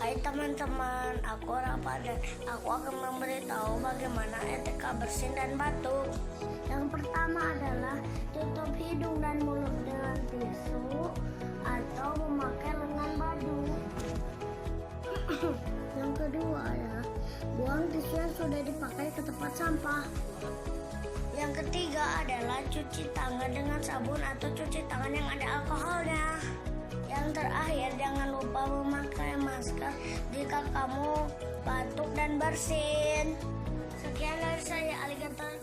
Hai teman-teman, aku Rafa dan aku akan memberitahu bagaimana etika bersin dan batuk. Yang pertama adalah tutup hidung dan mulut dengan tisu atau memakai lengan baju. Yang kedua adalah buang tisu yang sudah dipakai ke tempat sampah. Yang ketiga adalah cuci tangan dengan sabun atau cuci tangan yang ada alkoholnya. Yang terakhir, jangan lupa memakai masker jika kamu batuk dan bersin. Sekian dari saya, alligator.